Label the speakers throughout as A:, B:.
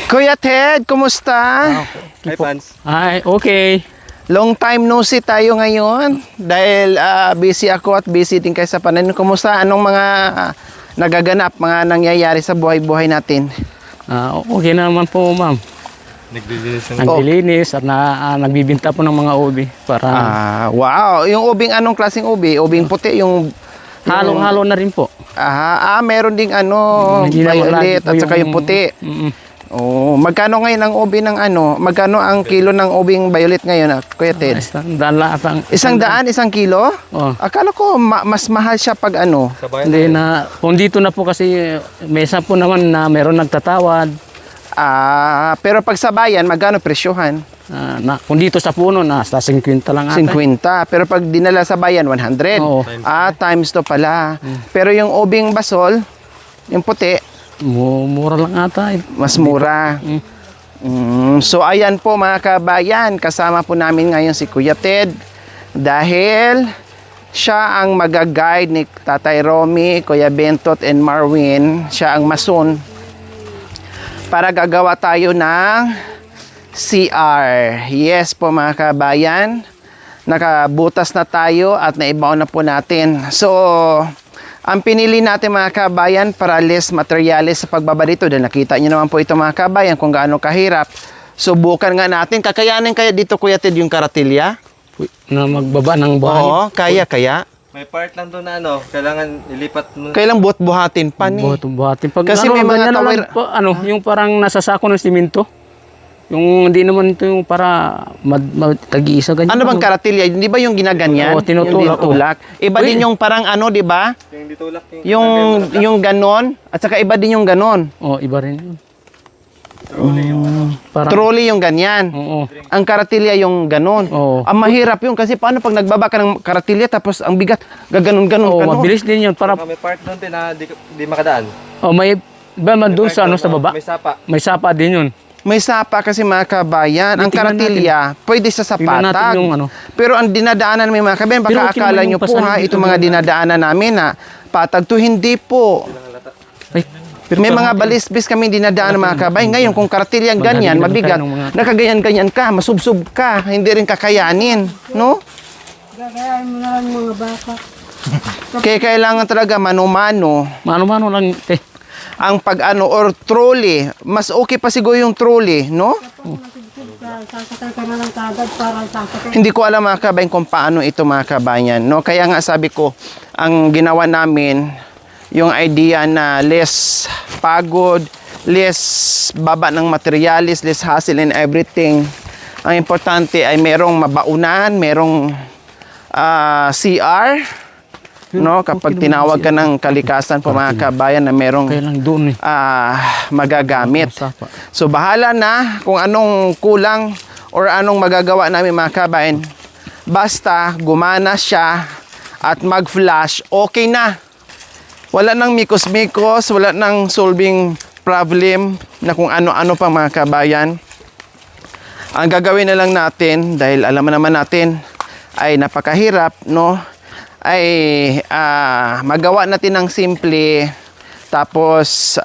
A: Kuya Ted, kumusta?
B: Hi, Pans.
C: Ay, okay.
A: Long time no see tayo ngayon dahil busy ako at busy din kayo sa pananim. Kumusta? Anong mga nagaganap, mga nangyayari sa buhay-buhay natin?
C: Okay naman po, ma'am.
B: Naglilinis ng...
C: Naglilinis at nagbibinta po ng mga ubi para
A: Wow, yung ubing anong klaseng ubi? Ubing puti, yung
C: halo-halo na rin po.
A: Meron ding
C: Hindi na
A: violet
C: malagi po
A: at saka yung puti. Oh, magkano ngayon ang ubi ng magkano ang kilo ng ubing violet ngayon, Kuya Ted?
C: Isang daan.
A: Isang kilo?
C: Oh.
A: Akala ko mas mahal siya pag
B: Sa bayan
C: Hindi na, kung dito na po kasi may isa po naman na meron nagtatawad.
A: Pero pag sa bayan, magkano presyohan?
C: Kung dito sa puno, nasa 50 lang ata.
A: 50. Pero pag dinala sa bayan, 100.
C: Oo.
A: Times to pala. Pero yung ubing basol, yung puti,
C: Mura lang ata.
A: mas mura. So ayan po mga kabayan, kasama po namin ngayon si Kuya Ted dahil siya ang mag-guide ni Tatay Romy, Kuya Bentot and Marwin. Siya ang mason para gagawa tayo ng CR. Yes po mga kabayan, nakabutas na tayo at naibaw na po natin. So ang pinili natin mga kabayan para less materials sa pagbaba dito. Dahil nakita nyo naman po ito mga kabayan kung gaano kahirap. Subukan nga natin. Kakayanin kaya dito Kuya Ted yung karatilya?
C: Na magbaba ng buhay.
A: Oo, kaya.
B: May part lang doon na kailangan ilipat mo.
A: Kailang buhat-buhatin pa ni.
C: Buhatin. Pag
A: Kasi may mga
C: ganyan
A: tawir-
C: lang po, yung parang nasasako ng simento. Yung hindi naman ito yung para tag-iisa ganyan.
A: Ano bang karatilya? Di ba yung ginaganyan?
C: Oo, tinutulak.
A: Yung tinutulak. Iba din yung parang di ba?
B: Yung ditulak.
A: Yung ganon. At saka iba din yung ganon.
C: Iba rin yun.
A: Trolley yung ganyan.
C: Oo.
A: Ang karatilya yung ganon.
C: Oo.
A: Ang mahirap yun kasi paano pag nagbaba ka ng karatilya tapos ang bigat gaganon-ganon.
C: Mabilis din yun para
B: May part doon din na di makadaan.
C: may iba man doon sa sa baba.
B: May sapa.
C: May sapa din yun.
A: May sapa kasi mga kabayan. Ang
C: Tingnan
A: karatilya, pwede sa
C: Tingnan natin
A: sapatag.
C: yung
A: Pero ang dinadaanan namin mga kabayan,
C: Pero
A: baka
C: okay
A: akala
C: naman
A: nyo
C: yung
A: po
C: pasanin
A: ha,
C: dito
A: itong mga dinadaanan namin na patag to, hindi po.
C: Ay,
A: May mga balisbis kami dinadaanan mga kabayan. Ngayon, kung karatilya ganyan, mabigat, nakaganyan-ganyan ka, masubsob ka, hindi rin kakayanin. No?
D: Gagayahin mo na lang mga baka.
A: Kaya kailangan talaga mano-mano.
C: Mano-mano lang.
A: Ang or trolley. Mas okay pa siguro yung trolley, no?
D: Sasakay ka na lang kagad para sasakay.
A: Hindi ko alam mga kabayan kung paano ito mga kabayan, no? Kaya nga sabi ko, ang ginawa namin, yung idea na less pagod, less baba ng materialis, less hassle and everything. Ang importante ay merong mabaunan, merong CR, no? Kapag tinawag ka ng kalikasan po mga kabayan na merong
C: Kailang doon
A: magagamit. So bahala na kung anong kulang or anong magagawa namin mga kabayan. Basta gumana siya at mag-flash, okay na. Wala nang mikos-mikos, wala nang solving problem na kung ano-ano pa mga kabayan. Ang gagawin na lang natin, dahil alam naman natin ay napakahirap, no? Ay magawa natin ng simple tapos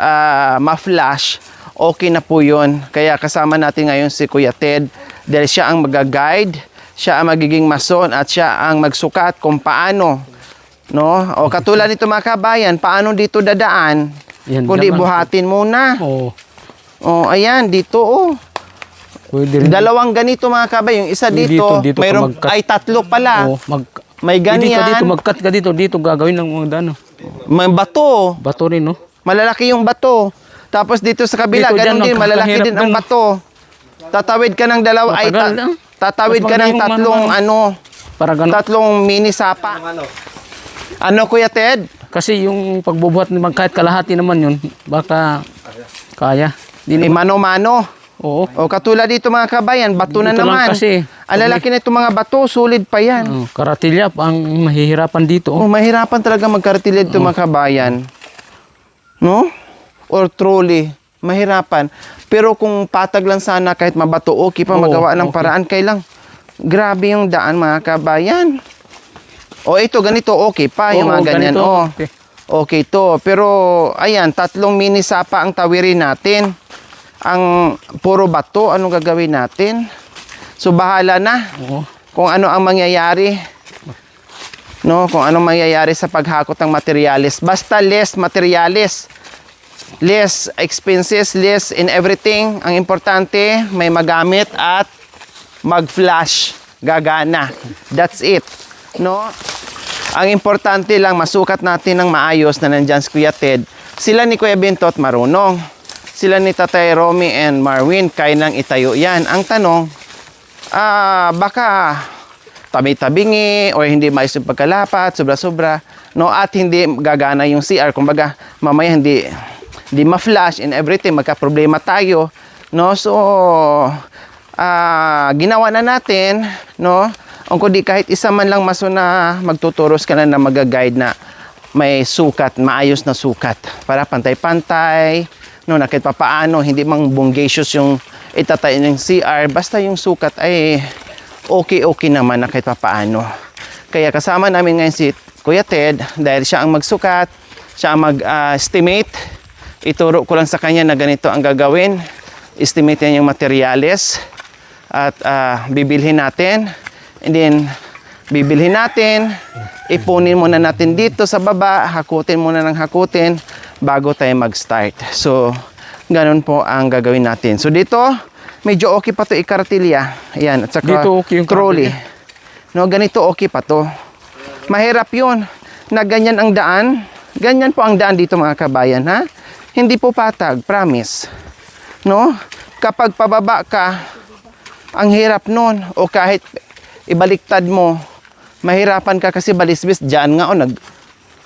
A: ma-flash, okay na po yun. Kaya kasama natin ngayon si Kuya Ted dahil siya ang mag-guide, siya ang magiging mason at siya ang magsukat kung paano, no? O katulad nito mga kabayan, paano dito dadaan? Kundi buhatin muna. Ayan, dito
C: Pwede rin.
A: Dalawang ganito mga kabayan, yung isa dito,
C: Dito
A: mayroon ay tatlo pala. May ganyan.
C: Dito mag-cut ka dito gagawin ng mga dano.
A: May bato.
C: Bato rin, no?
A: Malalaki yung bato. Tapos dito sa kabila,
C: Dito,
A: ganun
C: dyan,
A: din, malalaki din ang bato. Tatawid ka ng dalawa,
C: Matagal lang.
A: tatawid
C: Mas
A: ka ng
C: magaling
A: tatlong
C: Para ganun.
A: tatlong mini sapa. Ano Kuya Ted?
C: Kasi yung pagbubuhat naman kahit kalahati naman yun, baka kaya.
A: Mano-mano.
C: Oo.
A: O katulad dito mga kabayan, bato na
C: Dito lang
A: naman.
C: kasi.
A: Ang lalaki na itong mga bato, solid pa yan.
C: Karatilya, ang mahihirapan dito.
A: Mahirapan talaga magkaratilya dito mga kabayan. No? Or trolley. Mahirapan. Pero kung patag lang sana kahit mabato, okay pa magawa ng paraan. Kailang grabe yung daan mga kabayan. O ito, ganito, okay pa yung mga ganyan.
C: Ganito.
A: Okay to. Pero, ayan, tatlong mini sapa ang tawirin natin. ang puro bato, anong gagawin natin? So bahala na
C: Oo.
A: kung ano ang mangyayari. No, kung anong mangyayari sa paghakot ng materyales. Basta less materyales, less expenses, less in everything. Ang importante, may magamit at mag-flash, gagana. That's it. No? Ang importante lang, masukat natin ng maayos na nandyan si Kuya Ted. Sila ni Kuya Bintot marunong. Sila ni Tatay Romy and Marwin, kaya nang itayo yan. Ang tanong, baka tabi-tabingi or hindi maayos yung pagkalapat, sobra-sobra, no? At hindi gagana yung CR. Kumbaga, mamaya hindi ma-flash and everything, magka-problema tayo, no? So, ginawa na natin, no? Ang kundi kahit isa man lang maso na magtuturos ka na mag-guide na may sukat, maayos na sukat para pantay-pantay, no? Na kahit papaano, hindi mang bonggacious yung itatayo ng CR, basta yung sukat ay okay naman na kahit papaano. Kaya kasama namin ngayon si Kuya Ted dahil siya ang magsukat, siya ang mag-estimate. Ituro ko lang sa kanya na ganito ang gagawin. Estimate niya yung materyales at bibilhin natin. And then, bibilhin natin, ipunin muna natin dito sa baba, hakutin muna ng hakutin bago tayo mag-start. So, ganun po ang gagawin natin. So, dito, medyo okay pa to ikartilya. Ayan, at saka
C: Dito okay yung
A: trolley. No, ganito okay pa to. Mahirap yun na ganyan ang daan. Ganyan po ang daan dito mga kabayan, ha? Hindi po patag, promise. No? Kapag pababa ka, ang hirap nun. O kahit ibaliktad mo, mahirapan ka kasi balisbis. Diyan nga,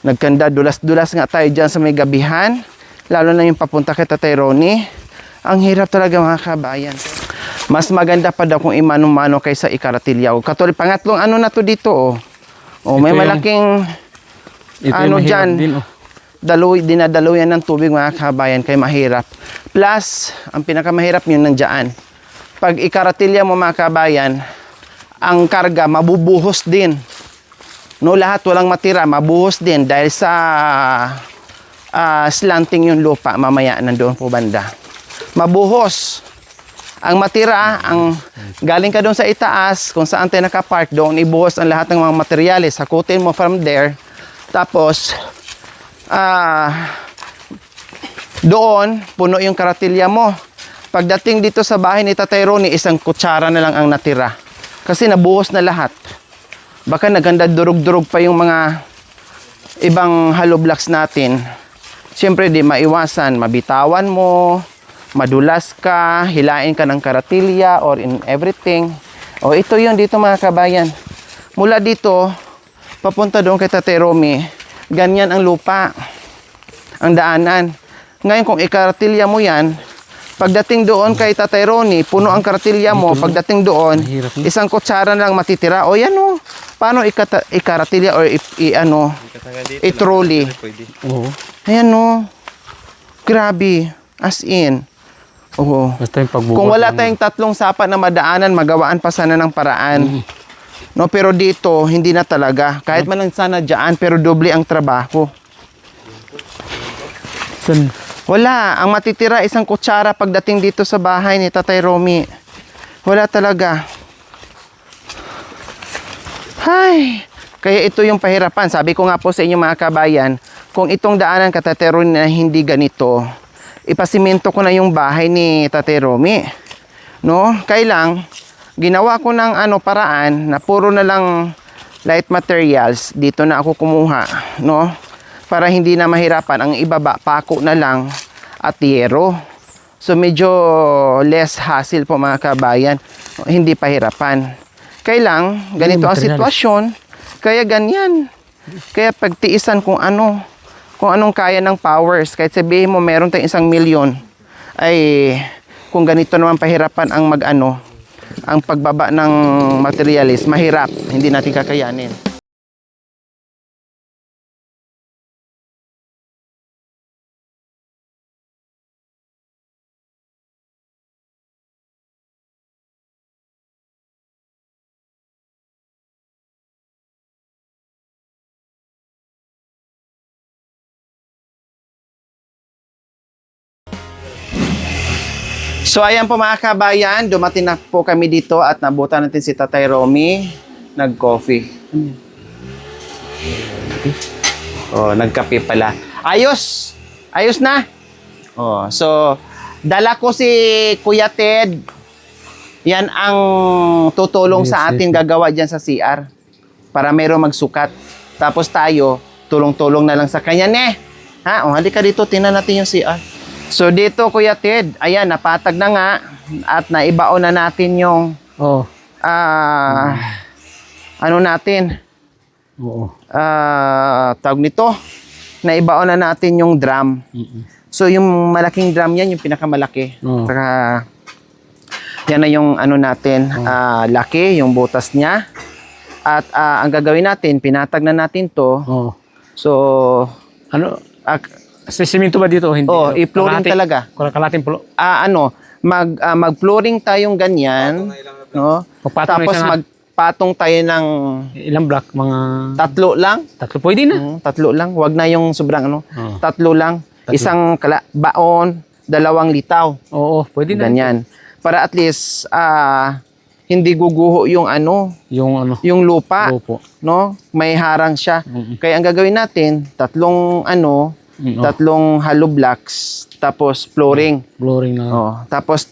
A: nagkanda, dulas-dulas nga tayo dyan sa may gabihan. Lalo na yung papunta kay Tatay Ronnie. Ang hirap talaga mga kabayan. Mas maganda pa daw kung imano-mano kaysa ikaratilyaw. Katulad, pangatlong ano na to dito, oh. Oh, may
C: Ito yung-
A: malaking
C: Ito
A: ano
C: yung mahirap
A: dyan,
C: din, oh.
A: dinadalo yan ng tubig mga kabayan, kaya mahirap. Plus, ang pinakamahirap yun nandiyan. Pag ikaratilya mo mga kabayan, ang karga mabubuhos din. No, lahat walang matira, mabuhos din dahil sa slanting yung lupa, mamaya nandoon po banda. Mabuhos. Ang matira, ang galing ka doon sa itaas, kung saan tayo nakapark doon, ibuhos ang lahat ng mga materyales. Hakutin mo from there. Tapos, doon, puno yung karatilya mo. Pagdating dito sa bahay ni Tatay Ronnie, isang kutsara na lang ang natira. Kasi nabuhos na lahat. Baka naganda durug-durug pa yung mga ibang hollow blocks natin. Siyempre, di maiwasan, mabitawan mo, madulas ka, hilain ka ng karatilya or in everything. O ito yun dito mga kabayan. Mula dito, papunta doon kay Tatay Romy, ganyan ang lupa, ang daanan. Ngayon kung ikaratilya mo yan, pagdating doon kay Tatay Ronnie, puno ang karatilya mo, pagdating doon,
C: Mahirap na.
A: isang kutsara na lang matitira. O yan o, paano ikaratilya or i-trolley?
B: Pwede.
C: Oo.
A: Ayan o, grabe, as in. Oo.
C: Basta yung pagbubuhat.
A: Kung wala
C: ng-
A: tayong tatlong sapa na madaanan, magawaan pa sana ng paraan. No, pero dito, hindi na talaga. Kahit man lang sana dyan, pero doble ang trabaho.
C: San?
A: Wala. Ang matitira, isang kutsara pagdating dito sa bahay ni Tatay Romy. Wala talaga. Hay! Kaya ito yung pahirapan. Sabi ko nga po sa inyo mga kabayan, kung itong daanan ka Tatay Romy na hindi ganito, ipasimento ko na yung bahay ni Tatay Romy. No? Kailang, ginawa ko ng paraan na puro na lang light materials. Dito na ako kumuha. No? Para hindi na mahirapan. Ang ibaba, pako na lang at yero. So medyo less hassle po mga kabayan. Hindi pahirapan. Kailang, ganito ang
C: materials.
A: sitwasyon. Kaya ganyan. Kaya pagtiisan kung anong kaya ng powers. Kahit sabihin mo meron tayong 1 milyon, ay kung ganito naman pahirapan ang ang pagbaba ng materialis, mahirap. Hindi natin kakayanin. So ayan po mga kabayan, dumating na po kami dito at nabutan natin si Tatay Romy. Nag-coffee. Oh, nagkape pala. Ayos! Ayos na! Oh, so, dala ko si Kuya Ted. Yan ang tutulong sa atin gagawa dyan sa CR. Para meron magsukat. Tapos tayo, tulong-tulong na lang sa kanya, ne? Ha? O, halika dito, tingnan natin yung CR. So, dito, Kuya Ted, ayan, napatag na nga. At naibaon na natin yung,
C: Oh.
A: ano natin,
C: Oo.
A: tawag nito, naibaon na natin yung drum. So, yung malaking drum yan, yung pinakamalaki.
C: Oo.
A: Saka, yan na yung ano natin, laki, yung butas niya. At ang gagawin natin, pinatag na natin to.
C: Oh.
A: So,
C: Ano? Sisimento ba dito? Hindi.
A: i-flooring talaga.
C: Kalating pulo.
A: Mag-flooring tayong ganyan, no?
C: Pagpatong
A: Tapos
C: na isa nga.
A: magpatong tayo ng
C: Ilang block? Mga
A: 3 lang.
C: 3 pwede na.
A: 3 lang. Wag na yung sobrang ano.
C: Oo.
A: 3 lang. Isang baon, 2 litaw.
C: Oo, pwede na.
A: Ganyan. Para at least hindi guguho yung ano,
C: Yung ano.
A: yung lupa,
C: Opo.
A: no? May harang siya.
C: Mm-mm.
A: Kaya ang gagawin natin, 3 ano, 3 hollow blocks, tapos flooring.
C: Flooring na.
A: Oh, tapos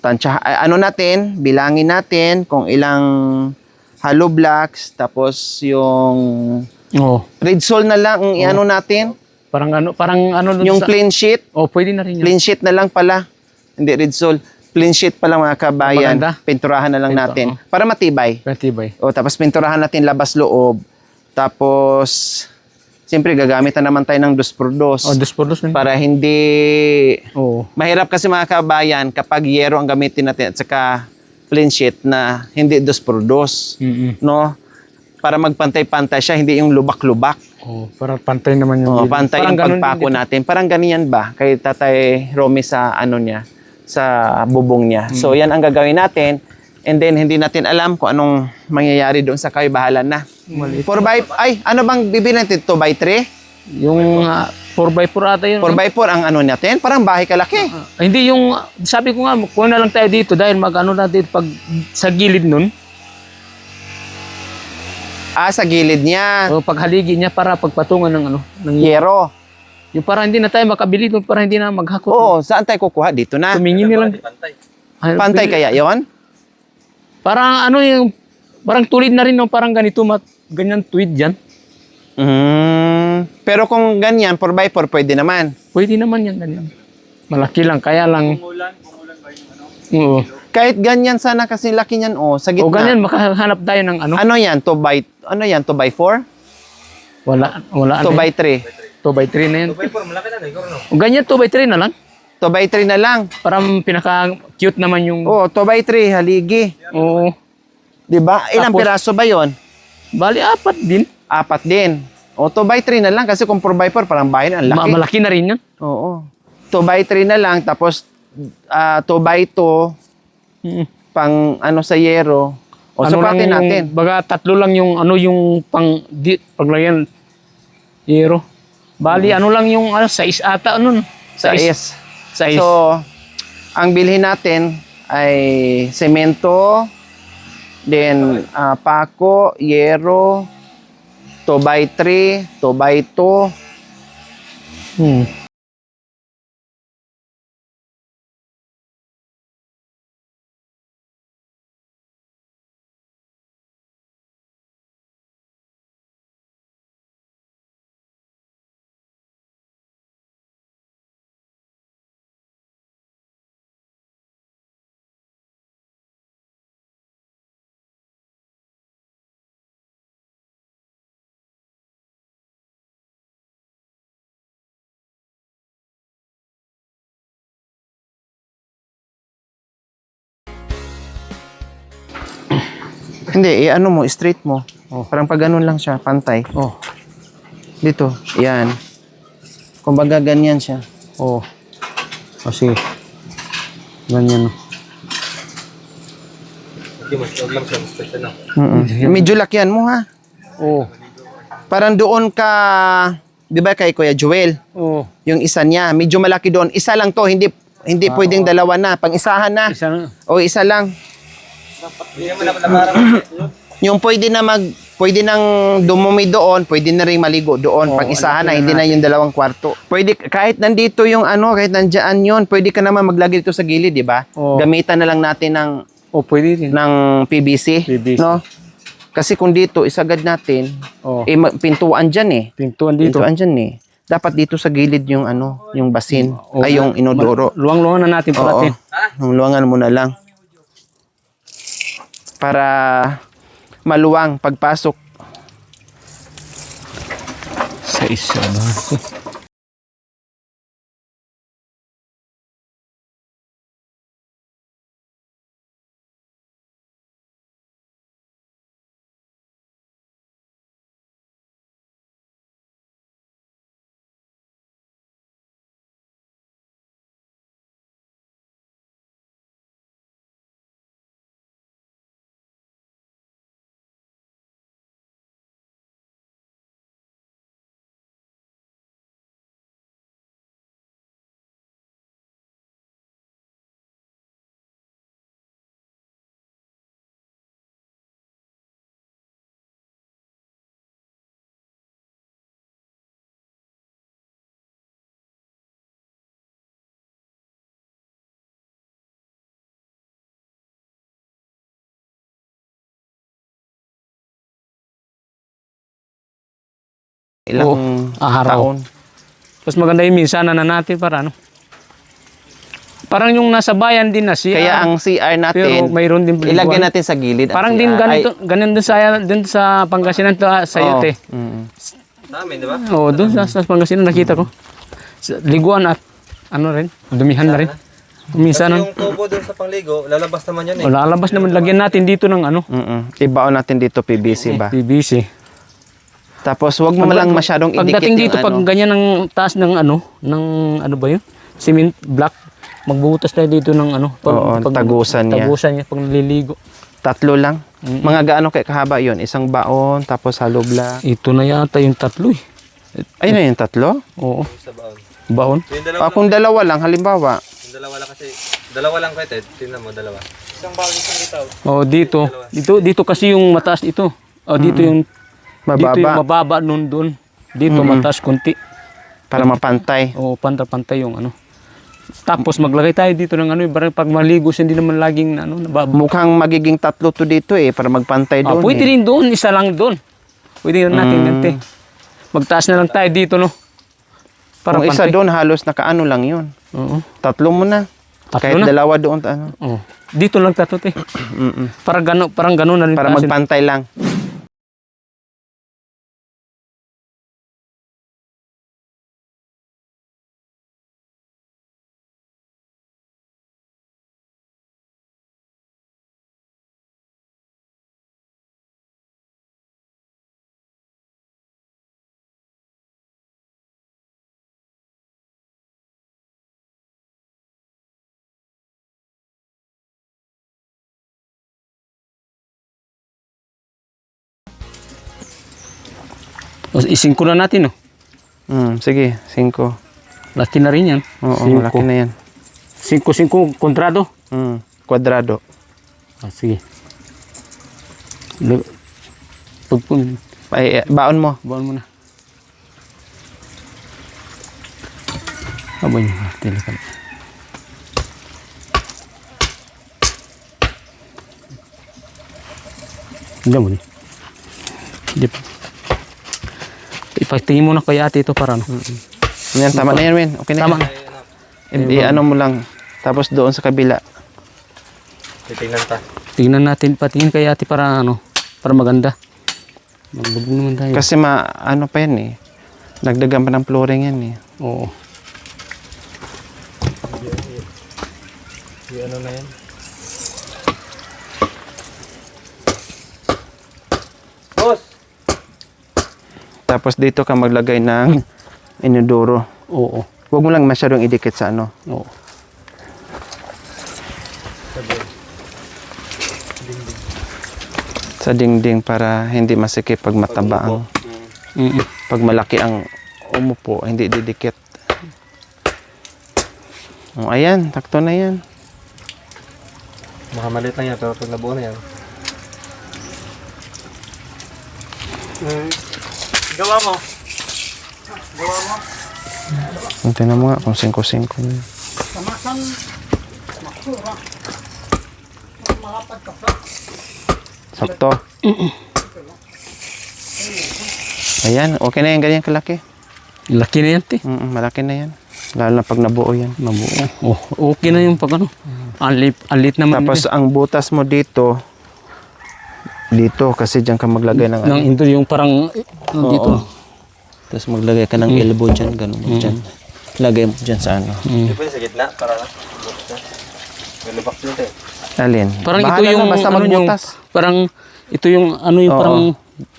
A: ano natin, bilangin natin kung ilang hollow blocks, tapos yung
C: Oo.
A: red sole na lang ang iano natin,
C: Parang ano dun
A: yung
C: sa...
A: plain sheet,
C: Oh, pwede na rin yun.
A: plain sheet na lang pala. Hindi red sole, plain sheet pala mga kabayan.
C: Maganda.
A: Pinturahan na lang
C: Pintura,
A: natin para matibay.
C: Matibay.
A: O tapos pinturahan natin labas loob. Tapos siyempre gagamit na naman tayo ng 2x2
C: Oh, 2x2 na.
A: para hindi
C: Oo.
A: mahirap kasi mga kabayan kapag yero ang gamitin natin at saka plain sheet na hindi 2x2, no? Para magpantay-pantay siya, hindi yung lubak-lubak.
C: Oh, para pantay naman yung...
A: O,
C: gilid.
A: pantay
C: Parang
A: yung
C: ganun
A: pagpako
C: din dito.
A: natin. Parang ganyan ba? Kay Tatay Romy sa ano niya, sa bubong niya. So yan ang gagawin natin. And then hindi natin alam kung anong mangyayari doon sa kayo, bahala na. 4x, ay, ano bang bibili natin? 2x3?
C: Yung 4x4 ata yun.
A: 4x4 ang ano natin? Parang bahay kalaki.
C: Hindi yung... Sabi ko nga, kuha na lang tayo dito dahil mag-ano na dito pag sa gilid nun.
A: Sa gilid niya.
C: O pag haligi niya para pagpatungan ng ano. Ng,
A: Yero.
C: yung para hindi na tayo makabili doon, para hindi na maghakot.
A: Oo, saan tayo kukuha? Dito na.
C: Tumingin nilang... Ay,
A: Pantay kaya yon?
C: Parang ano yung... Parang tulid na rin, no? Parang ganito, ganyan tuwid dyan.
A: Pero kung ganyan, 4x4, pwede naman.
C: Pwede naman yan, ganyan. Malaki lang, kaya lang... Kumulan ba yung ano? Oo.
A: Kahit ganyan sana kasi laki niyan, sa gitna.
C: O ganyan, makahanap tayo ng ano.
A: Ano yan? 2x4?
C: Wala
A: 2x3?
C: 2x3 na yan.
B: 2x4, malaki na, ikaw no?
C: O ganyan, 2x3 na lang.
A: 2x3 na lang.
C: Parang pinaka-cute naman yung...
A: 2x3, haligi.
C: Oo.
A: Di ba? Ilang
C: Tapos-
A: piraso ba yon?
C: Bali, 4 din.
A: 4 din. 2x3 na lang kasi kung 4x4 parang bahay na, ang laki.
C: Malaki na rin yan.
A: Oo. 2x3 na lang tapos 2x2 pang ano sa yero. Sukatin
C: lang yung-
A: natin.
C: Baga, 3 lang yung ano yung paglagyan. Hero. Bali, ano lang yung 6 ata. Ano?
A: Sa is.
C: 6.
A: So, ang bilhin natin ay semento, then pako, yero, 2x3, 2x2. Hindi, ano mo, straight mo. Parang pag ganun lang siya, pantay.
C: Oh.
A: Dito, yan. Kumbaga ganyan siya.
C: Oh. Kasi ganyan.
B: Hindi, mas huwag lang siya, mas pwede na.
A: Medyo lakyan mo ha.
C: Oh.
A: Parang doon ka, di ba kay Kuya Joel?
C: Oh.
A: Yung isa niya, medyo malaki doon. Isa lang to, hindi Hindi pwedeng dalawa na, pang-isahan na.
C: Isa na.
A: O isa lang.
B: Hindi naman dapat namarang.
A: Yung pwede nang dumumi doon, pwede na rin maligo doon. Pang-isahan na, hindi na yung dalawang kwarto. Pwede, kahit nandito yung kahit nandiyan yun, pwede ka naman maglagay dito sa gilid, di ba?
C: Oo.
A: Gamitan na lang natin
C: Pwede din.
A: ng PVC.
C: PVC.
A: No? Kasi kung dito, isagad natin,
C: Oo.
A: pintuan dyan eh.
C: Pintuan dito.
A: Pintuan dyan eh. Dapat dito sa gilid yung yung basin, ay yung inodoro.
C: Luwang-luwang na natin
A: Oo.
C: natin.
A: Luwangan mo na lang. Para maluwang pagpasok.
C: Sa isa ba?
A: Ilang
C: araw.
A: taon.
C: Mas maganda yung minsan na natin para ano. Parang yung nasa bayan din na siya.
A: Kaya ang CR natin,
C: pero mayroon din
A: ilagay
C: biliguan.
A: natin sa gilid. ang
C: Parang
A: CR.
C: din ganito, ganun din sa Pangasinan to sa
A: Oo.
C: Yote.
B: Namin, di ba?
C: Oo, doon sa Pangasinan nakita ko. Liguan at ano rin, dumihan na rin. Minsan
B: Kasi yung tubo dun sa pangligo, lalabas naman yan eh.
C: lalabas naman, lagyan natin dito ng ano,
A: Ibaon natin dito PVC ba?
C: PVC.
A: Tapos wag mo lang masyadong idikit
C: Pagdating
A: yung
C: dito, pag ganyan ang taas ng ano ba yun? Cement block, magbubutas tayo dito ng ano.
A: Oo, tagusan niya.
C: Tagusan niya pag naliligo.
A: 3 lang. Mga gaano kay kahaba yon? Isang baon, tapos hollow block.
C: Ito na yata yung 3 eh.
A: Ayun na yung 3?
C: Oo,
B: Sa baon.
C: baon.
B: Yung dalawa,
A: Kung dalawa lang, halimbawa.
B: yung dalawa lang kasi, dalawa lang kaya Ted. Tingnan mo, dalawa. Isang baon, isang litaw.
C: Oh, dito kasi yung mataas ito. Oh, dito yung
A: Mababa.
C: Dito yung mababa nun doon. Dito mataas konti.
A: Para mapantay.
C: O pantay yung ano. Tapos maglagay tayo dito ng ano, pag maligo siya, hindi naman laging ano, nababa.
A: Mukhang magiging 3 to dito eh, para magpantay doon.
C: Pwede rin doon, isa lang doon. Pwede rin natin ganti. Magtaas na lang tayo dito, no? Para
A: Kung isa
C: pantay.
A: doon, halos nakaano lang yun.
C: Oo.
A: 3 mo na.
C: 3
A: Kahit
C: na.
A: dalawa doon. Ano.
C: Oo. Dito lang tatot eh. Parang gano'n na rin.
A: Para
C: taasin.
A: magpantay lang.
C: O, isingko na natin, no?
A: Sige, 5.
C: Laki na rin yan.
A: Oo, malaki na yan.
C: 5 kontrado.
A: Kwadrado.
C: Sige.
A: Ay, baon mo.
C: Baon mo na. Abay nyo. Tilikan. Hindi mo din. Hindi pa. Ipagtingin mo na kay ate ito para ano.
A: Yan, tama na yan, Win. Okay na
C: Tama.
A: yan. Hindi, ano mo lang. Tapos doon sa kabila.
B: Titingnan ta.
C: Tingnan natin, patingin kay ate para ano. Para maganda. Magbag naman tayo.
A: Kasi ano pa yan eh. Nagdagan pa ng flooring yan eh.
C: Oo.
B: Yung ano na yan? Boss!
A: Tapos dito ka maglagay ng inodoro.
C: Oo.
A: Huwag mo lang masyadong idikit sa ano.
C: Oo.
A: Sa dingding para hindi masikip pag mataba ang... Pag malaki ang umupo, hindi didikit. Oh, ayan, takto na yan.
B: Baka maliit lang yan, pero pag nabuo na yan. Gawa mo.
A: Tingnan mo nga kung 5-5 na.
D: Kamasan, makura. Malapad ka pa.
A: Sakto. Ayan, okay na yan, ganyan kalaki.
C: Laki na yan, te.
A: Malaki na yan. Lalo na pag nabuo yan.
C: Nabuo. Oh, okay na yung pag ano. Alit naman.
A: Tapos ang butas mo dito, kasi diyan ka maglagay ng
C: nang ito yung parang dito.
A: Tapos maglagay ka ng elbow dyan, ganun dyan. Lagay mo dyan sa ano.
B: Hindi pwede sa gitna, para na. May lubak dito eh.
A: Alin?
C: Parang
A: Bahala
C: ito yung
A: na, basta
C: ano yung
A: magbutas.
C: parang ito yung ano yung
A: Oo.
C: parang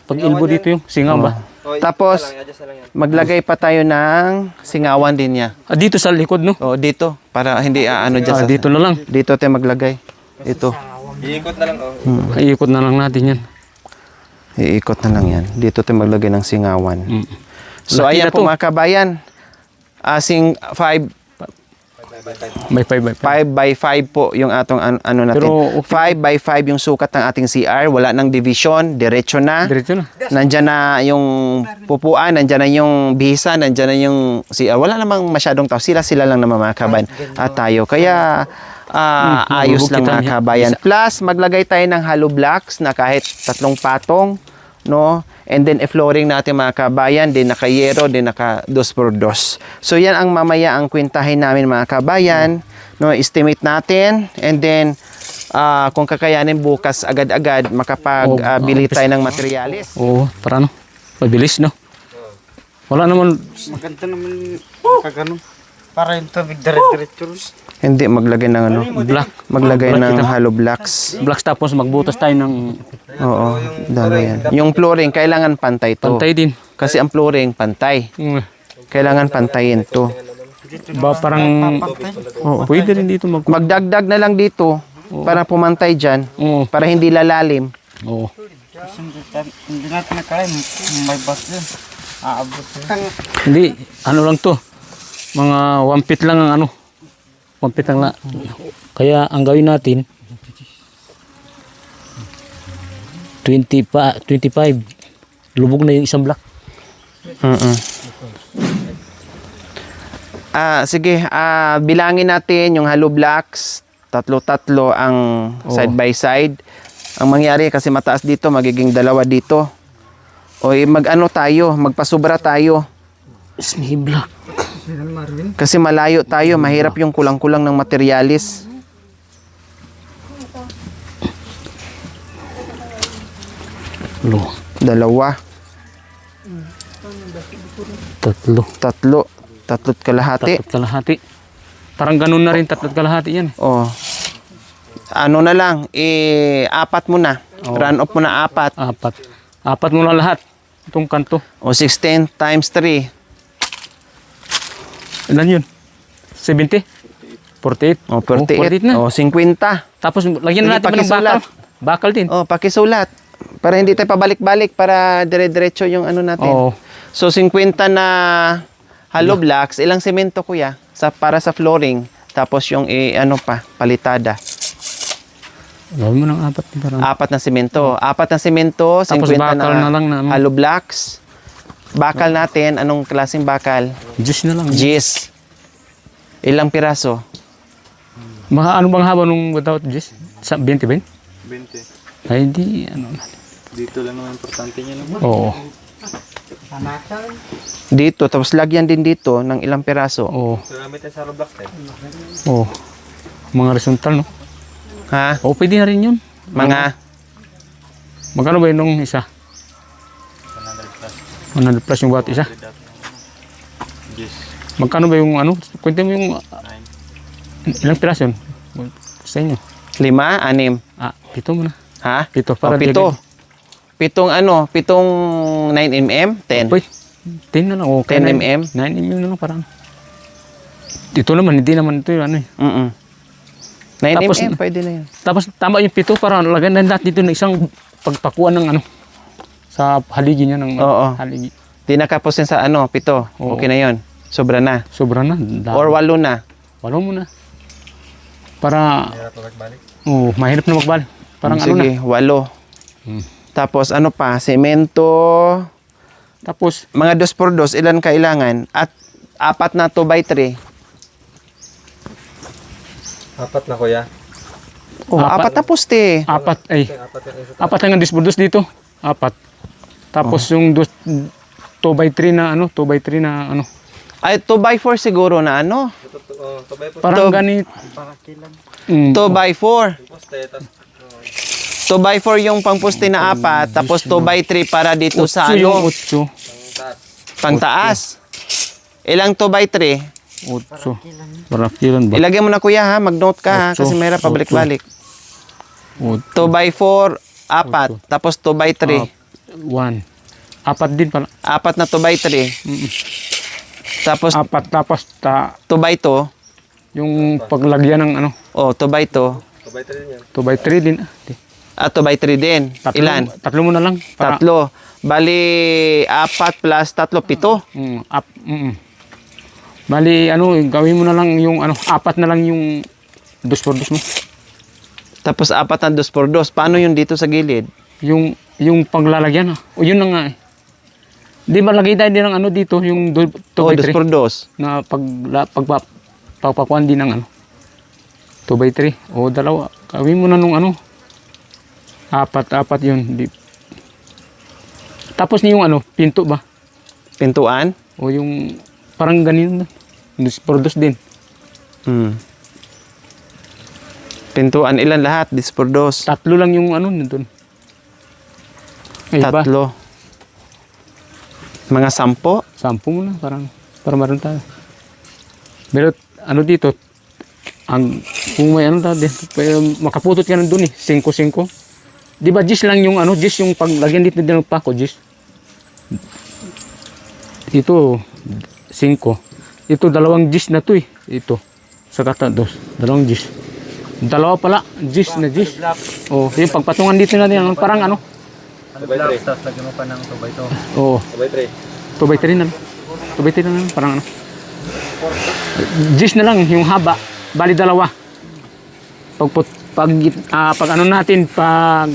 C: pag elbow dito yung singaw ba?
A: Tapos,
B: Adjust na lang yan.
A: maglagay pa tayo ng singawan din niya.
C: Ah, dito sa likod no?
A: O, dito. Para hindi ano dyan.
C: Ah, dito na lang.
A: Dito tayo maglagay. Ito.
B: Iikot na lang, oh.
C: Iikot na lang natin yan.
A: Iikot na lang yan. Dito tayo maglagay ng singawan. So,
C: Laki
A: ayan
C: na
A: po
C: to.
A: mga kabayan. Asing 5
C: By 5
A: by 5 po yung atong ano natin.
C: Pero okay.
A: 5 by 5 yung sukat ng ating CR. Wala nang division. Diretso na.
C: Diretso na.
A: Nandyan na yung pupuan, nandyan na yung bihisa, nandyan na yung CR. Wala namang masyadong tao. Sila lang naman mga kabayan at tayo. Kaya ayos lang mga kabayan. Plus, maglagay tayo ng hollow blocks na kahit 3 patong. No? And then, flooring natin mga kabayan, din naka-yero, din naka 2x2. So, yan ang mamaya ang kwentahin namin mga kabayan. No? Estimate natin. And then, kung kakayanin bukas agad-agad, makapag-bili tayo ng materialis.
C: Oo, para ano? Mabilis no? Wala naman.
E: Maganda naman kagano. Para yung tubig dire-diretso.
A: Hindi, maglagay ng ano.
C: Black.
A: Maglagay ng hollow blocks.
C: Blocks tapos magbutas tayo ng
A: Oo, dami yan. Yung flooring, kailangan pantay to.
C: pantay din.
A: Kasi ang flooring, pantay. Kailangan pantayin to.
C: Ba parang pwede rin dito
A: Magdagdag na lang dito para pumantay dyan.
C: Oo.
A: Para hindi lalalim.
C: Oo.
E: Hindi natin nakaya. May bus din. Aabot din.
C: Hindi, ano lang to. Mga 1 feet lang ang ano. 1 feet lang. Kaya ang gawin natin 25. Lubog na yung isang block.
A: Sige, bilangin natin yung hollow blocks. 3 ang side by side. Ang mangyari kasi mataas dito, magiging 2 dito. O mag-ano tayo, magpasubra tayo.
C: May block.
A: Kasi malayo tayo, mahirap yung kulang-kulang ng materialis.
C: Lo.
A: 2,
C: 3.
A: 3 kalahati.
C: 3 kalahati. Parang ganun na rin 3 kalahati yan.
A: Oh. Ano na lang, 4 mo na. Run off mo na 4.
C: 4 mo na lahat. Itong kanto.
A: O 16 times 3.
C: Ilan yun? 70? 48?
A: O 48.
C: 48 na.
A: O 50.
C: Tapos lagyan na
A: Hindi,
C: natin ng
A: pakisulat.
C: bakal. Bakal din.
A: O pakisulat. Para hindi tayo pabalik-balik para dire-diretso yung ano natin.
C: Oo.
A: So 50 na hollow blocks, ilang semento kuya? Para sa flooring. Tapos yung ano pa, palitada.
C: Gawin mo ng 4. Parang.
A: 4 na semento. 4 na semento, 50
C: Tapos bakal na lang na ano.
A: hollow blocks. Bakal natin, anong klaseng bakal?
C: Juice na lang.
A: Gis. Ilang piraso?
C: Mga ano bang haba nung without juice? Sa 20 ba yun?
B: 20.
C: Ay di ano.
B: Dito lang naman importante niya naman.
C: Oo.
A: Dito, tapos lagyan din dito ng ilang piraso.
C: Oo.
B: So, gamit yan sa roblox eh.
C: Oo. Mga horizontal no?
A: Ha?
C: Oo, pwede na rin yun.
A: Mga
C: Magkano ba yun nung isa? 100 plus yung bawat isa?
B: Yes.
C: Magkano ba yung ano? Kwenta mo yung ilang piraso yun? Sa inyo?
A: 5, 6.
C: 7 muna.
A: Ha?
C: 7
A: O,
C: para
A: 7. 7 ano? 7 9mm? 10?
C: Uy, 10 na lang. O,
A: 10 mm?
C: 9 mm na lang parang. Ito naman, hindi naman ito yung ano eh.
A: 9mm,
C: Tapos,
A: pwede na yun.
C: Tapos tama yung 7 para lagyan na natin dito ng isang pagpakuan ng ano. Sa haligi niya ng
A: Oo.
C: haligi.
A: Di nakaposin sa ano, 7.
C: Oo.
A: Okay na yun. Sobra na.
C: Sobra na.
A: Or 8 na.
C: 8 Follow mo na. Para,
B: Hirap na magbalik.
C: mahirap na magbalik. Parang ano na.
A: Sige, 8.
C: Hmm.
A: Tapos ano pa? Semento.
C: Tapos,
A: Mga 2x2, ilan kailangan? At 4 na 2x3.
B: 4 na kuya.
A: Oh, 4 na poste.
C: 4, ay,
B: 4 yung isa.
C: 4 ang disburdos dito. 4. Tapos yung 2x3 na ano, 2x3 na ano.
A: Ay, 2x4 siguro na ano?
B: Tabay po.
C: Parang ganit.
E: Para kilang.
A: 2x4.
B: Poste, tapos
A: 2x4 yung pangposte na 4, tapos 2x3 para dito sa
C: Yung
A: ano,
C: 8.
A: pangtaas. Ilang 2x3?
C: 8. Para kilan ba?
A: Ilagay mo na kuya ha, mag-note ka ha, kasi
C: 8.
A: mayroon pabalik-balik.
C: 8.
A: 2x4, 4, tapos 2x3.
C: 1. 4 din pala.
A: 4 na 2x3. Tapos
C: 4 tapos
A: 2x2.
C: yung paglagyan ng ano,
A: Oh, 2x2.
B: tabay din yan.
C: 2x3 din.
A: At 2x3 din. Ilan?
C: Tatlo mo na lang. Para,
A: 3. Bali, 4 plus 3, 7.
C: Bali, ano, gawin mo na lang yung, ano, 4 na lang yung 2x2 mo.
A: Tapos 4 na 2x2. Paano yun dito sa gilid?
C: Yung paglalagyan, o yun na nga eh. Di ba lagay tayo din ng ano dito, yung 2x3
A: Oh, 2x2.
C: na pagpakuan din ng ano, 2x3 o dalawa. Gawin mo na nung ano, 4 yun. Tapos yung ano, pinto ba?
A: Pintuan?
C: O yung parang ganyan na. 2x2 din.
A: Pintuan, ilan lahat? 2x2.
C: 3 lang yung ano nandun. Ay, ba?
A: 3. Mga 10.
C: 10 mo na, para maroon tayo. Pero ano dito, kung may ano tayo, makaputot ka na dun eh, 5-5. Di ba 10 lang yung ano, 10 yung paglagyan dito din ng pako, 10. Ito, 5. Ito, 2 10 na to eh. Ito, sa kata, 2 10. 2 pala, 10 na 10. Oh, yung pagpatungan dito natin, parang ano.
B: Tabay 3.
E: Tapos lagyan mo pa ng 2x2.
C: Oh,
B: Tabay 3.
C: 2x3 na lang. 2x3 na lang, parang ano. 10 na lang yung haba, bali 2. Pag ano natin, pag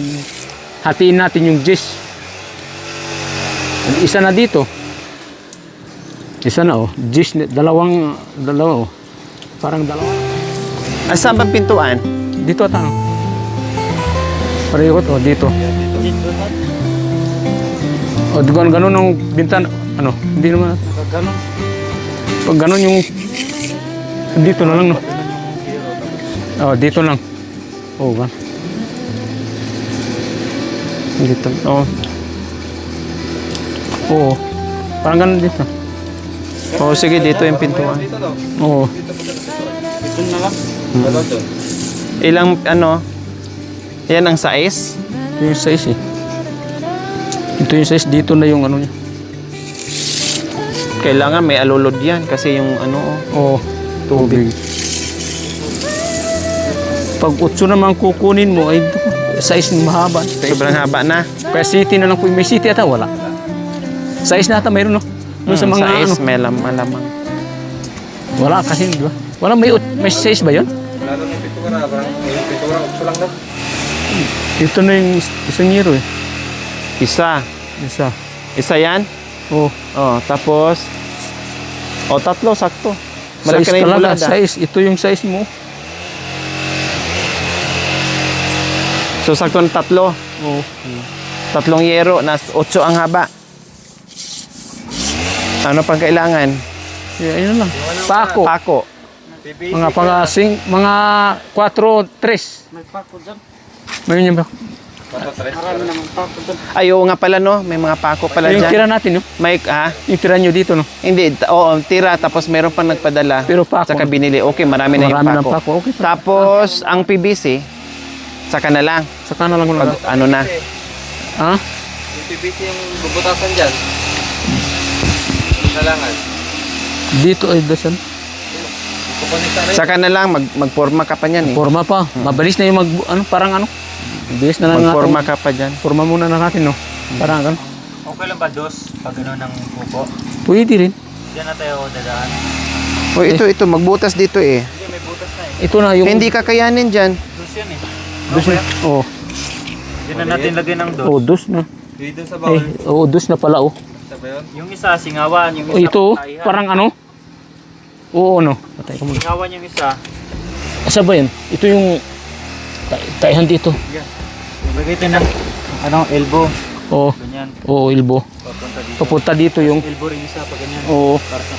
C: hatiin natin yung 10. Isa na dito. Isa na oh, 10, dalawa oh. Parang 2.
A: Saan ba pintuan?
C: Dito at ano. Parehot oh, dito. O, ganun ang bintana, ano, hindi naman.
E: Ganun.
C: Pag ganun yung, dito na lang, no? Oh, dito lang. Oh, gan. Dito. Oh. Oo. Parang ganun dito.
A: Oh, sige, dito yung pintuan.
B: Dito daw.
C: Oo.
E: Ito na lang.
B: Dalawa doon.
A: Ilang, ano, yan ang size?
C: Ito yung size eh. Ito yung size, dito na yung ano niya.
A: Kailangan may alulod yan kasi yung ano,
C: Oo. Tubig. Pag 8 naman kukunin mo, ay size ng mahaba.
A: sobrang haba na.
C: Kaya city na lang po. May city ata, wala. Size na ata mayroon, no? Doon sa mga
A: size,
C: ano.
A: may malamang.
C: Wala kasi, di ba? Wala, may size ba yun?
B: Lalo ng pintura, parang yung pintura, 8 lang daw.
C: Ito na yung isang euro eh.
A: Isa.
C: Isa.
A: Isa yan?
C: Oh,
A: Oh, tapos, 3, sakto. Malaki
C: size
A: na yung
C: talaga,
A: bulada.
C: size. Ito yung size mo.
A: So, sakto ng 3.
C: Oh.
A: 3 yero, nas 8 ang haba. Ano pang kailangan?
C: Yeah, ayun lang. Pako.
A: Pako.
C: Mga mga 4-3.
E: May pako dyan.
C: Mayroon yan ba?
E: Marami naman pako dyan.
A: Ay, oo nga pala, no? May mga pako pala
C: Yung
A: dyan.
C: tira natin, no?
A: May, ha?
C: Yung tira nyo dito, no?
A: Hindi, oo, tira. Tapos meron pang nagpadala.
C: Pero pako.
A: Saka binili. Okay, marami na yung
C: Marami ng
A: pako.
C: pako. Okay.
A: Tapos, ang PVC, saka na lang.
C: Saka na lang ko
A: Pag,
C: na.
A: ano na.
C: Ha?
B: Yung PVC yung bubutasan dyan. Kalangan.
C: Dito ay dasan.
B: Kukunik na rin.
A: Saka na lang, magporma ka pa niyan eh.
C: Forma pa. Mabilis na yung parang ano. Mabilis na lang
A: Magporma
C: natin.
A: ka pa dyan.
C: Forma muna na natin, no? Parang ano.
E: Okay lang ba dos pag ano ng kuko?
C: Pwede rin.
E: Diyan na tayo dadaan.
A: O, ito, magbutas dito eh.
C: Ito na yung...
A: Hindi kakayanin dyan.
B: Dos yan eh.
C: Dos na. Oo.
B: Hindi na natin lagyan ng dos.
C: Oh, dos na.
B: Dito sa
C: Eh,
B: bawal.
C: dos na pala, oh.
B: Isa ba yun? Yung isa, singawan. Yung
C: Oh,
B: isa,
C: ito,
B: patayan.
C: parang ano? Oo, ano? Patay ka muna.
B: Singawan yung isa.
C: Asa ba yan? Ito yung... Taihan dito.
B: Ilagay ito ng anong elbow.
C: Oo.
B: Ganyan.
C: Oo, elbow.
B: Papunta dito.
C: Papunta dito yung...
B: Elbow rin isa pa ganyan.
C: Oo.
B: Para sa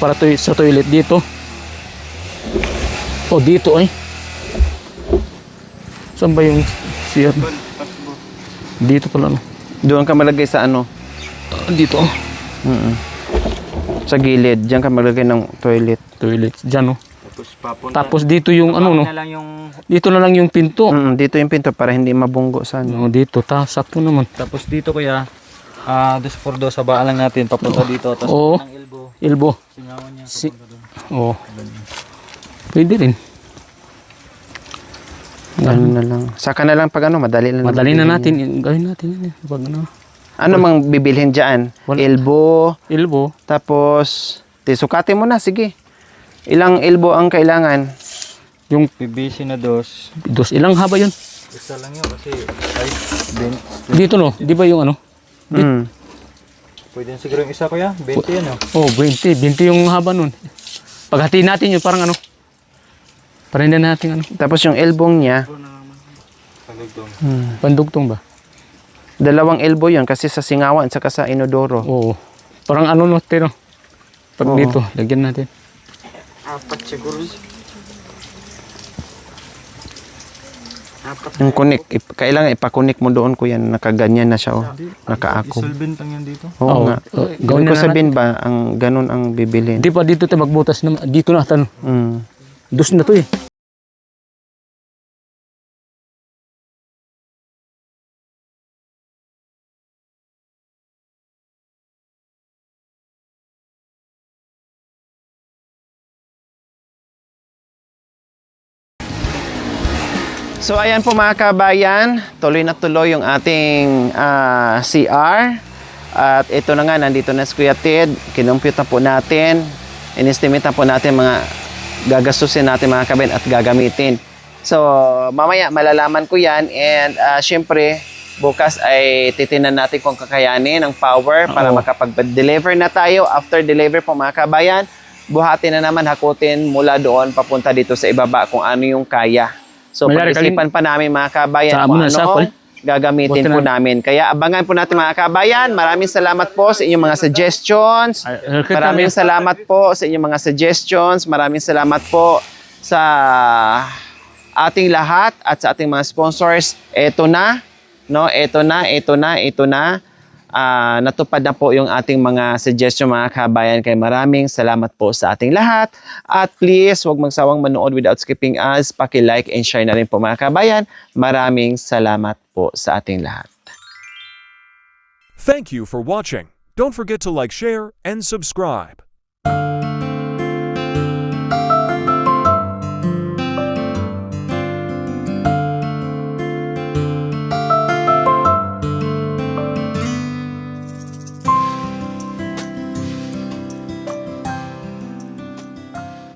B: toilet.
C: Sa toilet dito. Oh, dito ay. Saan ba yung CR? Dito pala, no?
A: Doon ka malagay sa ano?
C: Dito.
A: Sa gilid. Diyan ka malagay ng toilet.
C: Toilet. Diyan, no?
B: Tapos papunta.
C: Tapos dito yung ano, no?
B: Na lang yung...
C: Dito na lang yung pinto.
A: Dito yung pinto para hindi mabunggo sa ano.
C: No, dito. Sakto naman.
B: Tapos dito kuya, dos por dos, sabaan lang natin papunta dito. Tapos
C: Oo.
B: ng elbow,
C: Elbow.
B: singawan niya.
C: Si-
B: papunta doon.
C: Oo. Pwede rin.
A: Ganun na lang. Saka na lang pag ano, madali na lang.
C: Madali na
A: bibilhin.
C: natin. Gawin natin yan. Pag ano.
A: Ano mang bibilhin dyan?
C: Wala.
A: Elbow,
C: Elbow.
A: tapos, sukatin mo na, sige. Ilang elbow ang kailangan?
C: Yung
B: PVC na dos.
C: dos. Ilang haba yun?
B: Isa lang yun kasi ay,
C: Dito, no? Di ba yung ano?
B: pwede siguro yung isa kuya, 20 yan oh.
C: Oh, 20. 20 yung haba nun. Paghatiin natin yun, parang ano. Parang hindi natin ano.
A: Tapos yung elbow niya,
B: Pagdugtong.
C: Pandugtong ba?
A: dalawang elbow yun kasi sa singawan saka sa inodoro.
C: Oo. Parang ano no, tino. Pag
A: Oo.
C: dito, lagyan natin.
B: Apat siguro.
A: Yung connect, kailangan ipakunik mo doon kuya, nakaganyan na siya oh. Nakaakog.
B: Isolvent lang yan dito.
A: Oo
C: Oo.
A: nga.
C: Gawin
A: Gawin ko
C: na
A: sabihin ba, ang ganun ang bibilin.
C: Hindi pa dito tayo magbutas na dito na tan. Dos na to eh.
A: So ayan po mga kabayan, tuloy na tuloy yung ating CR. At ito na nga, nandito na si Kuya Ted. Kinumpute na po natin. In-estimate na po natin mga gagastusin natin mga kabayan at gagamitin. So mamaya malalaman ko yan. And syempre, bukas ay titinan natin kung kakayanin ng power para
C: Oo.
A: makapag-deliver na tayo. After deliver po mga kabayan, buhatin na naman, hakutin mula doon papunta dito sa ibaba kung ano yung kaya. So,
C: Mayari
A: pag-isipan pa namin mga kabayan
C: Sa
A: kung
C: amo na, sa
A: ano
C: apple.
A: gagamitin
C: Buti
A: po
C: na.
A: namin. Kaya abangan po natin mga kabayan. Maraming salamat po sa inyong mga suggestions. Maraming salamat po sa inyong mga suggestions. Maraming salamat po sa ating lahat at sa ating mga sponsors. Ito na, no? Ito na. Natupad na po yung ating mga suggestion mga kabayan. Kaya maraming salamat po sa ating lahat. At please, huwag magsawang manood without skipping us. Paki-like and share na rin po mga kabayan. Maraming salamat po sa ating lahat.
F: Thank you for watching. Don't forget to like, share, and subscribe.